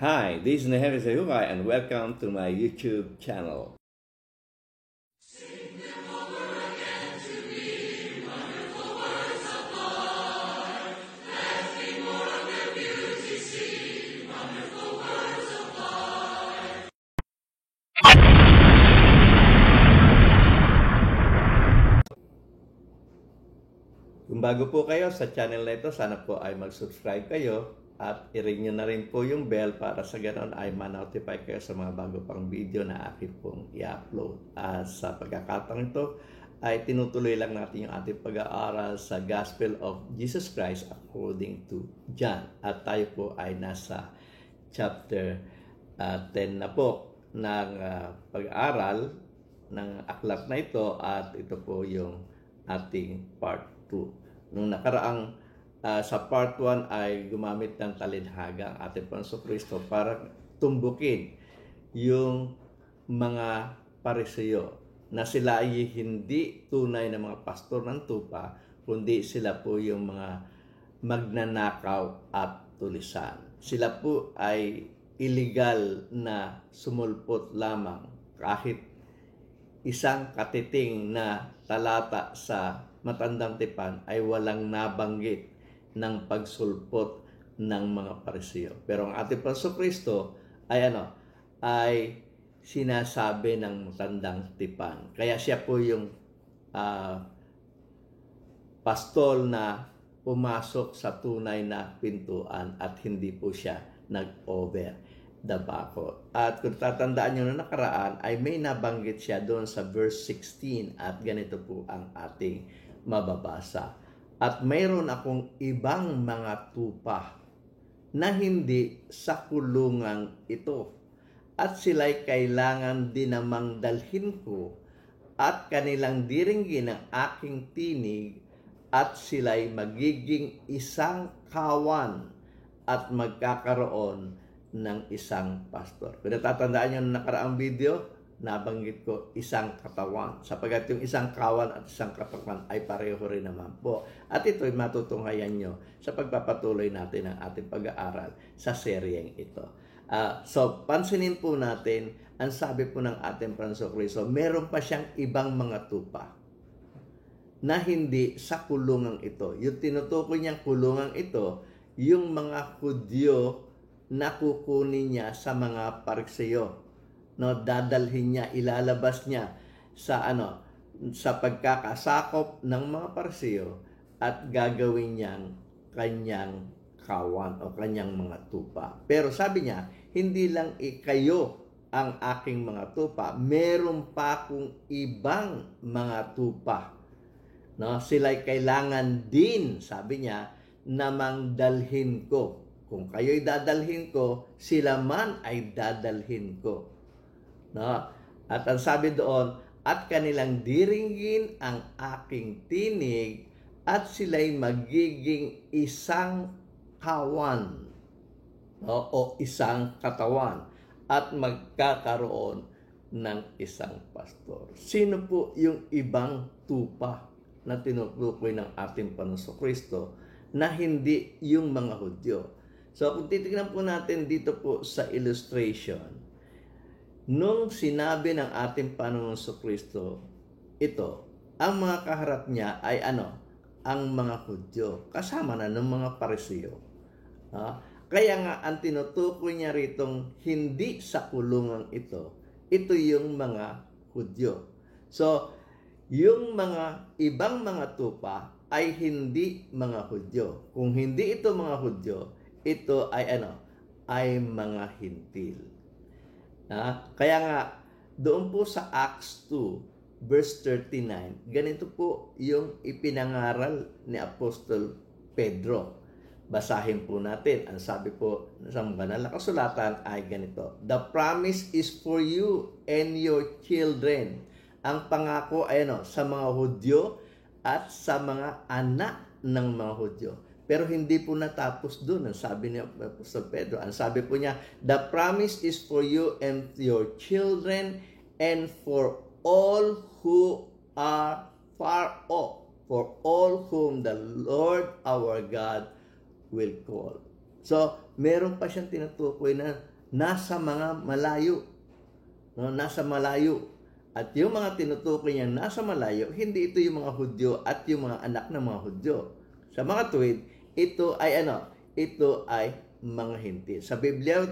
Hi, this is Nehev Zayukai and welcome to my YouTube channel. Kung bago po kayo sa channel na ito, sana po ay mag-subscribe kayo at i-ring nyo na rin po yung bell para sa ganon ay ma-notify kayo sa mga bago pang video na akin pong i-upload. At sa pagkakataong ito ay tinutuloy lang natin yung ating pag-aaral sa Gospel of Jesus Christ according to John. At tayo po ay nasa chapter 10 na po ng pag-aaral ng aklat na ito at ito po yung ating part 2. Nung nakaraang sa part 1 ay gumamit ng talinhaga ang ating Panginoon Kristo para tumbukin yung mga Pariseo na sila ay hindi tunay na mga pastor ng tupa, kundi sila po yung mga magnanakaw at tulisan. Sila po ay illegal na sumulpot lamang kahit isang katiting na talata sa Matandang Tipan ay walang nabanggit ng pagsulpot ng mga Pariseo. Pero ang ating Panginoon Kristo ay sinasabi ng Matandang Tipan. Kaya siya po yung pastol na pumasok sa tunay na pintuan at hindi po siya nag-over the bako. At kung tatandaan nyo na nakaraan ay may nabanggit siya doon sa verse 16 at ganito po ang ating mababasa. At mayroon akong ibang mga tupa na hindi sa kulungang ito at sila'y kailangan din namang dalhin ko at kanilang diringgin ang aking tinig at sila'y magiging isang kawan at magkakaroon ng isang pastor. Kung natatandaan nyo na nakaraang video, nabanggit ko isang katawan. Sapagat yung isang kawan at isang katawan ay pareho rin naman po. At ito'y matutunghayan nyo sa pagpapatuloy natin ng ating pag-aaral sa seryeng ito. So, pansinin po natin, ang sabi po ng ating Panginoon Kristo, meron pa siyang ibang mga tupa na hindi sa kulungang ito. Yung tinutukoy niyang kulungang ito, yung mga Hudyo na kukunin niya sa mga Pariseo. No, dadalhin niya, ilalabas niya sa sa pagkakasakop ng mga Pariseo at gagawin niyang kanyang kawan o kanyang mga tupa. Pero sabi niya, hindi lang kayo ang aking mga tupa, meron pa akong ibang mga tupa. No, sila'y kailangan din, sabi niya, namang dalhin ko. Kung kayo'y dadalhin ko, sila man ay dadalhin ko. No? At ang sabi doon, at kanilang diringgin ang aking tinig at sila'y magiging isang kawan, no? O isang katawan at magkakaroon ng isang pastor. Sino po yung ibang tupa na tinutukoy ng ating Panginoon Kristo na hindi yung mga Hudyo? So kung titignan po natin dito po sa illustration, nung sinabi ng ating Panginoon Kristo ito, ang mga kaharap niya ay ang mga Hudyo, kasama na ng mga Pariseo. Kaya nga ang tinutukoy niya ritong hindi sa kulungan ito yung mga Hudyo. So, yung mga ibang mga tupa ay hindi mga Hudyo. Kung hindi ito mga Hudyo, ito ay ay mga Hintil. Kaya nga, doon po sa Acts 2, verse 39, ganito po yung ipinangaral ni Apostol Pedro. Basahin po natin. Ang sabi po sa banal na kasulatan ay ganito, the promise is for you and your children. Ang pangako ay sa mga Hudyo at sa mga anak ng mga Hudyo. Pero hindi po natapos doon. Ang sabi ni Apostol Pedro, ang sabi po niya, the promise is for you and your children and for all who are far off, for all whom the Lord our God will call. So, meron pa siyang tinutukoy na nasa mga malayo. No, nasa malayo. At yung mga tinutukoy niya nasa malayo, hindi ito yung mga Hudyo at yung mga anak ng mga Hudyo. Sa mga tuwid, ito ay Ito ay mga Hintil. Sa Biblia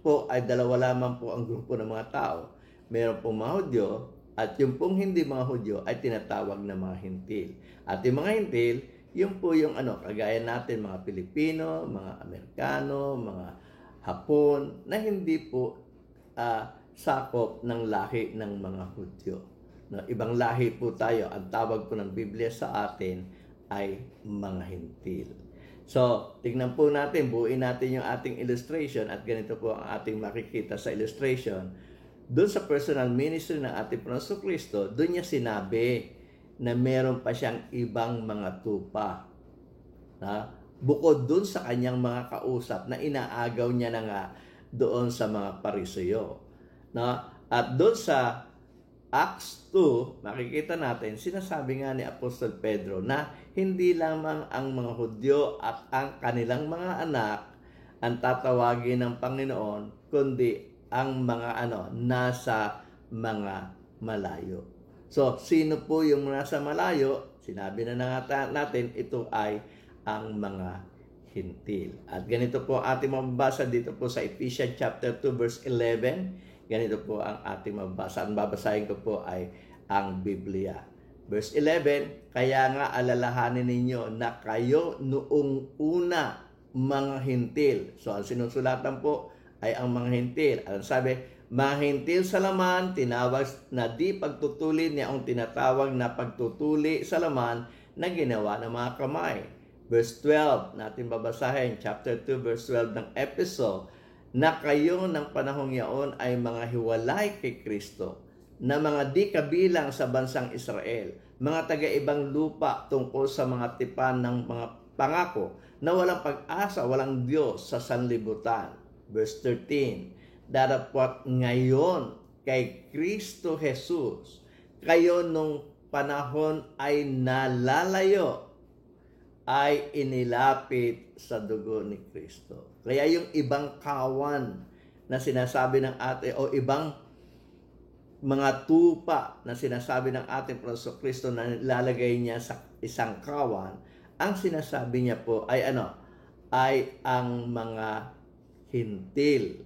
po ay dalawa lamang po ang grupo ng mga tao. Meron pong mga Hudyo at yung pong hindi mga Hudyo ay tinatawag na mga Hintil. At yung mga Hintil, yung po yung kagaya natin, mga Pilipino, mga Amerikano, mga Hapon, na hindi po sakop ng lahi ng mga Hudyo. No, ibang lahi po tayo. Ang tawag po ng Biblia sa atin ay mga Hintil. So, tignan po natin, buuin natin yung ating illustration at ganito po ang ating makikita sa illustration. Doon sa personal ministry ng ating Panginoon Kristo, doon niya sinabi na meron pa siyang ibang mga tupa. Bukod doon sa kanyang mga kausap na inaagaw niya na nga doon sa mga Pariseyo. At doon sa Acts 2, makikita natin, sinasabi nga ni Apostol Pedro na hindi lamang ang mga Hudyo at ang kanilang mga anak ang tatawagin ng Panginoon, kundi ang mga nasa mga malayo. So, sino po yung nasa malayo? Sinabi na natin, ito ay ang mga Hintil. At ganito po ating mababasa dito po sa Ephesians chapter 2 verse 11. Ganito po ang ating mababasa. Ang babasahin ko po ay ang Biblia. Verse 11, kaya nga alalahanin ninyo na kayo noong una mga Hintil. So, ang sinusulatan po ay ang mga Hintil. Ang sabi, mga Hintil sa laman, tinawag na di pagtutuli niya ang tinatawag na pagtutuli sa laman na ginawa ng mga kamay. Verse 12, natin babasahin, chapter 2, verse 12 ng Epeso, na kayo ng panahong yaon ay mga hiwalay kay Kristo, na mga di kabilang sa bansang Israel, mga taga-ibang lupa tungkol sa mga tipan ng mga pangako, na walang pag-asa, walang Diyos sa sanlibutan. Verse 13, datapwat ngayon kay Kristo Jesus, kayo nung panahon ay nalalayo, ay inilapit sa dugo ni Kristo. Kaya yung ibang kawan na sinasabi ng o ibang mga tupa na sinasabi ng ating Panginoon Kristo na lalagay niya sa isang kawan, ang sinasabi niya po ay ay ang mga Hintil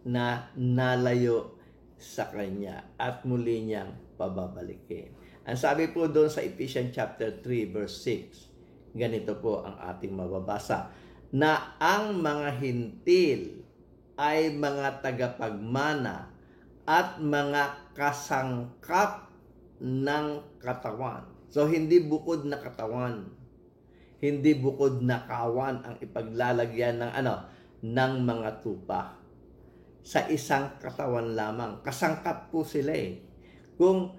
na nalayo sa Kanya at muli niyang pababalikin. Ang sabi po doon sa Ephesians chapter 3 verse 6, ganito po ang ating mababasa, na ang mga Hintil ay mga tagapagmana at mga kasangkap ng katawan. So, hindi bukod na katawan, hindi bukod na kawan ang ipaglalagyan ng mga tupa. Sa isang katawan lamang. Kasangkap po sila eh. Kung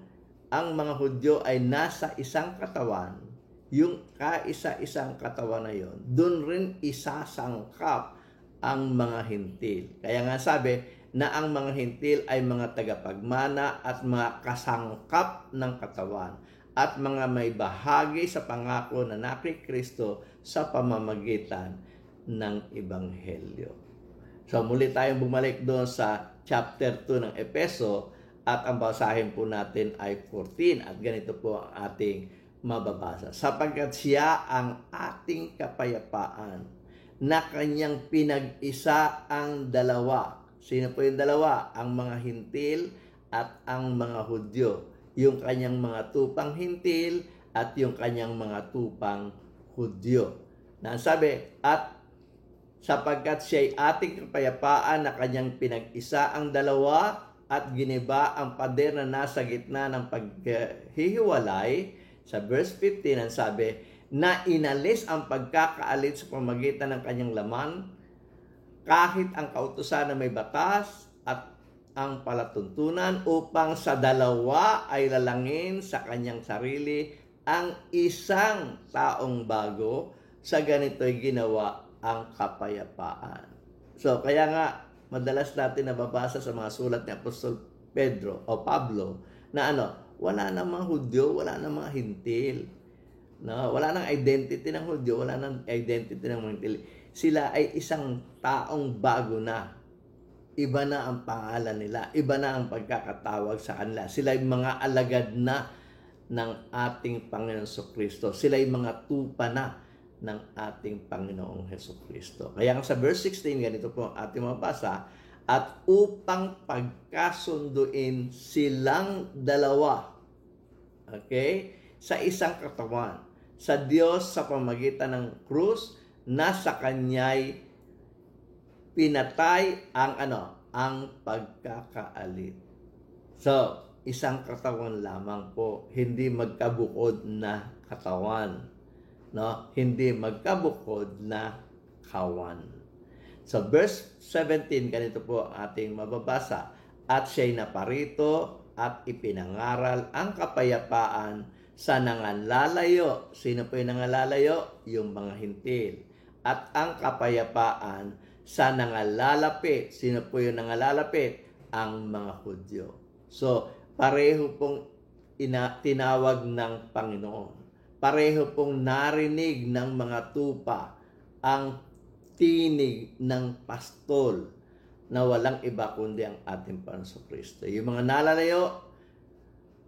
ang mga Hudyo ay nasa isang katawan, yung kaisa-isang katawan na yon, doon rin isasangkap ang mga Hintil. Kaya nga sabi na ang mga Hintil ay mga tagapagmana at mga kasangkap ng katawan at mga may bahagi sa pangako na kay Kristo sa pamamagitan ng Ebanghelyo. So muli tayong bumalik doon sa chapter 2 ng Epeso at ang basahin po natin ay 14 at ganito po ang ating mababasa. Sapagkat siya ang ating kapayapaan na kanyang pinag-isa ang dalawa. Sino po yung dalawa? Ang mga Hintil at ang mga Hudyo. Yung kanyang mga tupang Hintil at yung kanyang mga tupang Hudyo. Na sabi, at sapagkat siya'y ating kapayapaan na kanyang pinag-isa ang dalawa at giniba ang pader na nasa gitna ng paghihiwalay. Sa verse 15, ang sabi, na inalis ang pagkakaalit sa pamagitan ng kanyang laman, kahit ang kautusan na may batas at ang palatuntunan upang sa dalawa ay lalangin sa kanyang sarili ang isang taong bago, sa ganito'y ginawa ang kapayapaan. So, kaya nga, madalas natin nababasa sa mga sulat ni Apostol Pedro o Pablo na wala nang mga Hudyo, wala nang mga Hintil. No? Wala nang identity ng Hudyo, wala nang identity ng mga Hintil. sila ay isang taong bago na. Iba na ang pangalan nila, iba na ang pagkakatawag sa kanila. Sila ay mga alagad na ng ating Panginoong Jesucristo. Sila ay mga tupa na ng ating Panginoong Jesucristo. Kaya sa verse 16, ganito po ang ating mabasa, at upang pagkasunduin silang dalawa, okay, sa isang katawan, sa Diyos sa pamagitan ng krus, na sa Kanya'y pinatay ang pagkakaalit. So, isang katawan lamang po, hindi magkabukod na katawan, no? Hindi magkabukod na kawan. So, verse 17, ganito po ang ating mababasa. At siya'y naparito at ipinangaral ang kapayapaan sa nangalalayo. Sino po yung nangalalayo? Yung mga hintil. At ang kapayapaan sa nangalalapit. Sino po yung nangalalapit? Ang mga Hudyo. So, pareho pong tinawag ng Panginoon. Pareho pong narinig ng mga tupa ang tinig ng pastol na walang iba kundi ang ating Panginoon Kristo. Yung mga nalalayo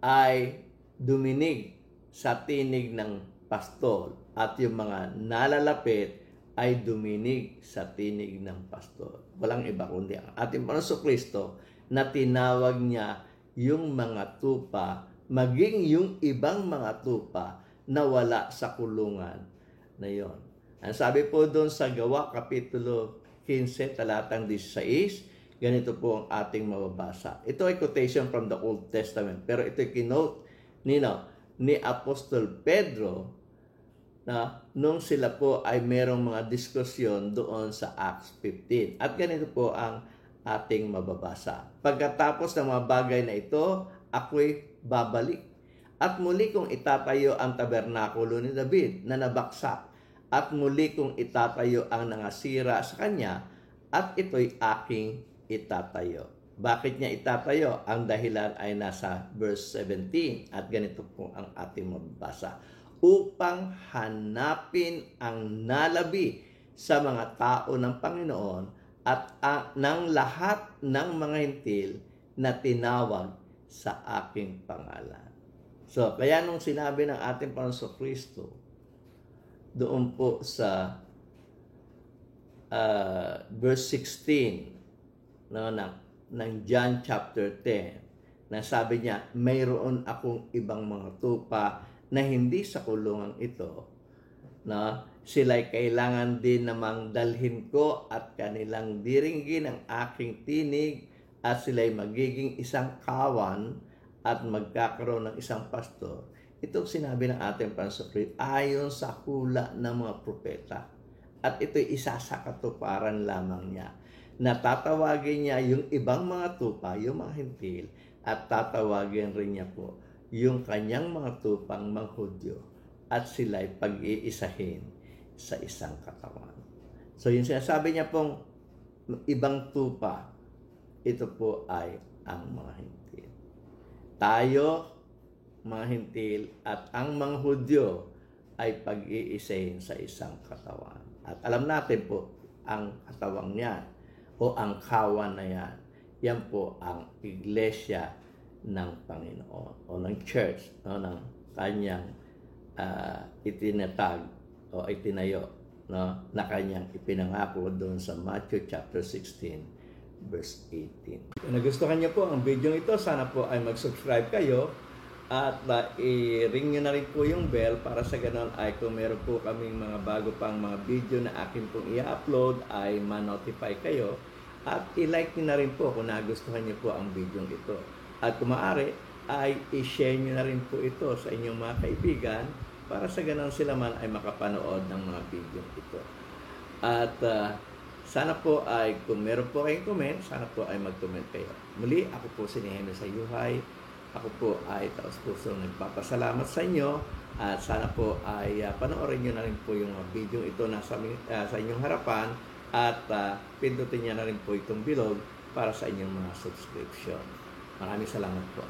ay duminig sa tinig ng pastol at yung mga nalalapit ay duminig sa tinig ng pastol. Walang iba kundi ang ating Panginoon Kristo na tinawag niya yung mga tupa, maging yung ibang mga tupa na wala sa kulungan na yon. Ang sabi po doon sa Gawa, Kapitulo 15, talatang 16, ganito po ang ating mababasa. Ito ay quotation from the Old Testament, pero ito ay kinote ni Apostol Pedro na nung sila po ay merong mga diskusyon doon sa Acts 15. At ganito po ang ating mababasa. Pagkatapos ng mga bagay na ito, ako'y babalik. At muli kong itatayo ang tabernakulo ni David na nabaksak. At muli kong itatayo ang nangasira sa kanya. At ito'y aking itatayo. Bakit niya itatayo? Ang dahilan ay nasa verse 17. At ganito po ang ating mababasa. Upang hanapin ang nalabi sa mga tao ng Panginoon at ng lahat ng mga hintil na tinawag sa aking pangalan. So, kaya nung sinabi ng ating Panginoon Kristo doon po sa verse 16 ng John chapter 10, na sabi niya, mayroon akong ibang mga tupa na hindi sa kulungan ito, na sila'y kailangan din namang dalhin ko at kanilang diringgin ang aking tinig at sila'y magiging isang kawan at magkakaroon ng isang pastor. Itong sinabi ng ating Panginoon ayon sa hula ng mga propeta. At ito'y isa sa katuparan lamang niya. Natatawagin niya yung ibang mga tupa, yung mga hintil, at tatawagin rin niya po yung kanyang mga tupang mga Hudyo at sila'y pag-iisahin sa isang katawan. So yung sinasabi niya pong ibang tupa, ito po ay ang mga hintil. Tayo, mga hintil, at ang mga Hudyo ay pag-iisahin sa isang katawan. At alam natin po, ang katawan niyan o ang kawan na yan, yan po ang iglesia ng Panginoon o ng church, no, ng kanyang itinatag o itinayo, no, na kanyang ipinangako doon sa Matthew chapter 16 verse 18. Kung nagustuhan niyo po ang video ito, sana po ay mag-subscribe kayo at i-ring nyo na rin po yung bell para sa ganon ay kung meron po kaming mga bago pang mga video na akin pong i-upload ay ma-notify kayo at i-like nyo na rin po kung nagustuhan niyo po ang video ito. At kung maaari, ay i-share nyo na rin po ito sa inyong mga kaibigan para sa ganun sila man ay makapanood ng mga video ito. At sana po ay kung meron po kayong comment, sana po ay mag-comment kayo. Muli, ako po si Nehemio Sayuhay. Ako po ay taos-pusong nagpapasalamat sa inyo at sana po ay panoorin nyo na rin po yung video ito na sa inyong harapan at pindutin nyo na rin po itong bilog para sa inyong mga subscription. Maraming salamat po.